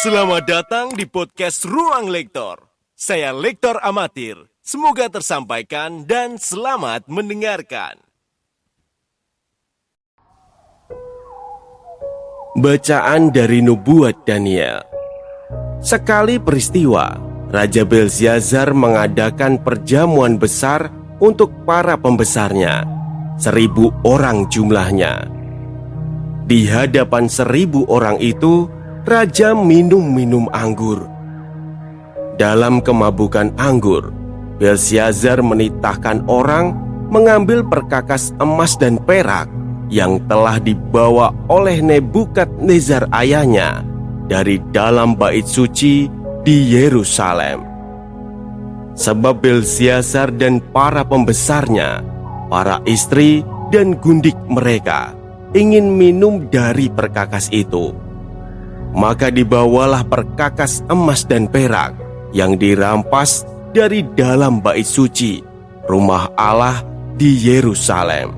Selamat datang di podcast Ruang Lektor. Saya Lektor Amatir. Semoga tersampaikan dan selamat mendengarkan. Bacaan dari Nubuat Daniel. Sekali peristiwa, Raja Belsyazar mengadakan perjamuan besar untuk para pembesarnya, 1.000 orang jumlahnya. Di hadapan 1.000 orang itu, Raja minum anggur. Dalam kemabukan anggur, Belsyazar menitahkan orang mengambil perkakas emas dan perak yang telah dibawa oleh Nebukadnezar ayahnya dari dalam bait suci di Yerusalem. Sebab Belsyazar dan para pembesarnya, para istri dan gundik mereka ingin minum dari perkakas itu. Maka dibawalah perkakas emas dan perak yang dirampas dari dalam bait suci, rumah Allah di Yerusalem.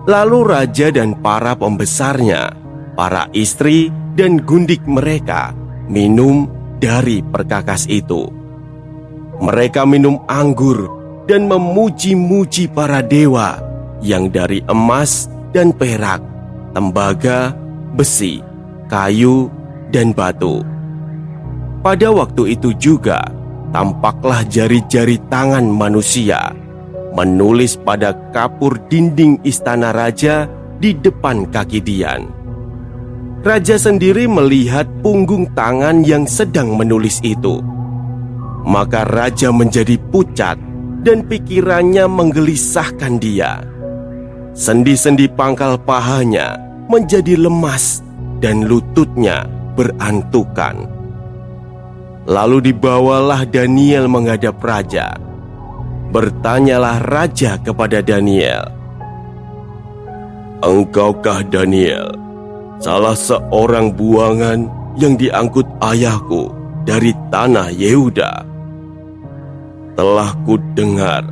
Lalu raja dan para pembesarnya, para istri dan gundik mereka minum dari perkakas itu. Mereka minum anggur dan memuji-muji para dewa yang dari emas dan perak, tembaga, besi, kayu, dan batu. Pada waktu itu juga tampaklah jari-jari tangan manusia menulis pada kapur dinding istana raja di depan kaki Dian. Raja sendiri melihat punggung tangan yang sedang menulis itu. Maka raja menjadi pucat dan pikirannya menggelisahkan dia. Sendi-sendi pangkal pahanya menjadi lemas dan lututnya berantukan. Lalu dibawalah Daniel menghadap raja. Bertanyalah raja kepada Daniel, "Engkaukah Daniel, salah seorang buangan yang diangkut ayahku dari tanah Yehuda? Telah kudengar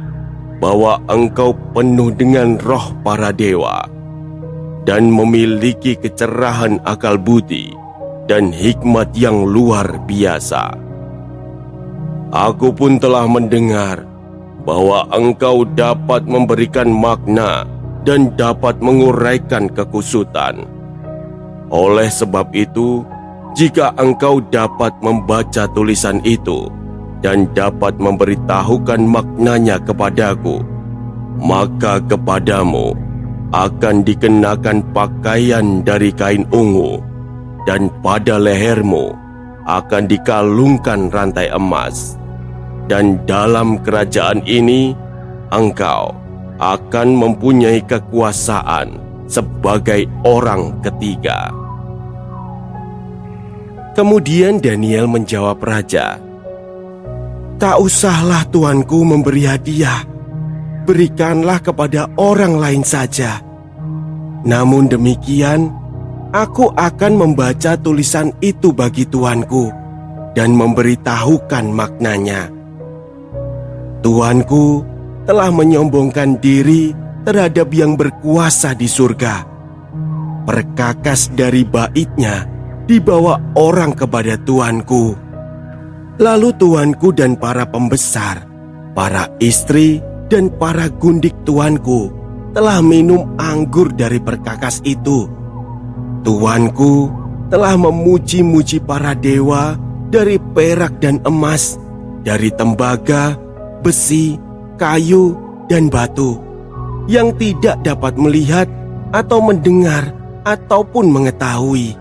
bahwa engkau penuh dengan roh para dewa dan memiliki kecerahan akal budi dan hikmat yang luar biasa. Aku pun telah mendengar bahwa engkau dapat memberikan makna dan dapat menguraikan kekusutan. Oleh sebab itu, jika engkau dapat membaca tulisan itu dan dapat memberitahukan maknanya kepadaku, maka kepadamu akan dikenakan pakaian dari kain ungu, dan pada lehermu akan dikalungkan rantai emas. Dan dalam kerajaan ini, engkau akan mempunyai kekuasaan sebagai orang ketiga." Kemudian Daniel menjawab raja, "Tak usahlah tuanku memberi hadiah. Berikanlah kepada orang lain saja. Namun demikian, aku akan membaca tulisan itu bagi tuanku dan memberitahukan maknanya. Tuanku telah menyombongkan diri terhadap yang berkuasa di surga. Perkakas dari baitnya dibawa orang kepada tuanku. Lalu tuanku dan para pembesar, para istri, dan para gundik tuanku telah minum anggur dari perkakas itu. Tuanku telah memuji-muji para dewa dari perak dan emas, dari tembaga, besi, kayu, dan batu, yang tidak dapat melihat atau mendengar ataupun mengetahui.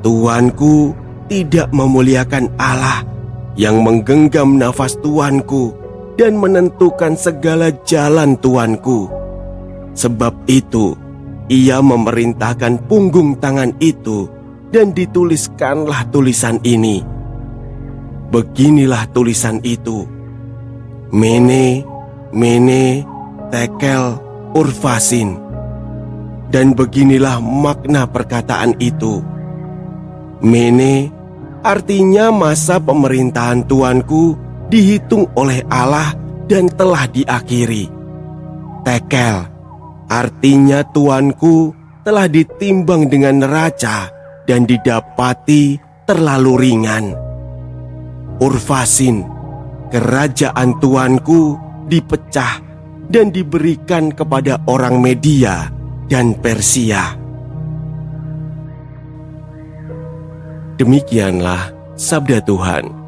Tuanku tidak memuliakan Allah yang menggenggam nafas tuanku dan menentukan segala jalan tuanku. Sebab itu, ia memerintahkan punggung tangan itu dan dituliskanlah tulisan ini. Beginilah tulisan itu: Mene, Mene, Tekel, Urvasin. Dan beginilah makna perkataan itu. Mene artinya masa pemerintahan tuanku dihitung oleh Allah dan telah diakhiri. Tekel artinya tuanku telah ditimbang dengan neraca dan didapati terlalu ringan. Urvasin, kerajaan tuanku dipecah dan diberikan kepada orang Media dan Persia. Demikianlah sabda Tuhan.